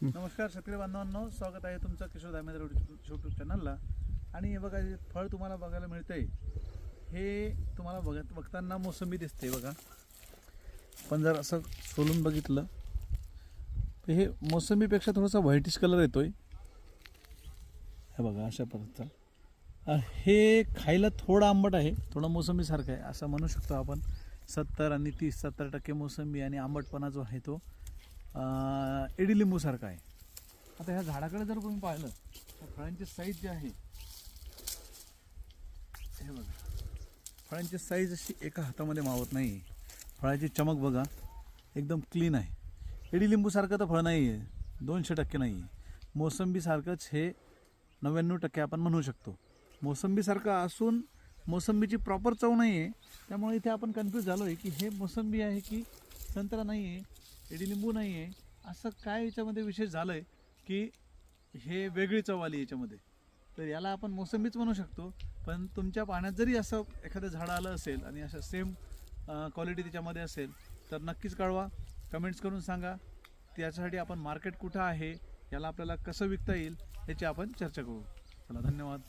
नमस्कार शेतकरी बांधवांनो, स्वागत आहे तुमचं किशोर दामेदर यूट्यूब चॅनलला. आणि हे बघा, जे फळ तुम्हाला बघायला मिळतंय हे तुम्हाला बघताना मोसंबी दिसते बघा. पण जर असं सोलून बघितलं तर हे मोसंबीपेक्षा थोडासा व्हाईटिश कलर येतोय. हे बघा अशा पद्धतीचा. हे खायला थोडं आंबट आहे, थोडं मोसंबीसारखं आहे असं म्हणू शकतो आपण. 70 आणि 30-70% मोसंबी आणि आंबटपणा जो आहे तो इडलिंबूसारखा आहे. आता ह्या झाडाकडे जर तुम्ही पाहिलं तर फळांची साईज जी आहे, हे बघा, फळांची साईज अशी एका हातामध्ये मावत नाही. फळाची चमक बघा, एकदम क्लीन आहे. इडलिंबूसारखं तर फळ नाही आहे, 200% नाही आहे. मोसंबीसारखंच हे 99% आपण म्हणू शकतो. मोसंबीसारखं असून मोसंबीची प्रॉपर चव नाही आहे, त्यामुळे इथे आपण कन्फ्यूज झालो आहे की हे मोसंबी आहे की संत्रा नाही आहे, इडलिंबू नाही आहे. असं काय याच्यामध्ये विशेष झालं आहे की हे वेगळी चव आली याच्यामध्ये. तर याला आपण मोसंबीच म्हणू शकतो. पण तुमच्या पाण्यात जरी असं एखादं झाडं आलं असेल आणि असं सेम क्वालिटी त्याच्यामध्ये असेल तर नक्कीच कळवा, कमेंट्स करून सांगा. त्याच्यासाठी आपण मार्केट कुठं आहे, याला आपल्याला कसं विकता येईल याची आपण चर्चा करू. चला, धन्यवाद.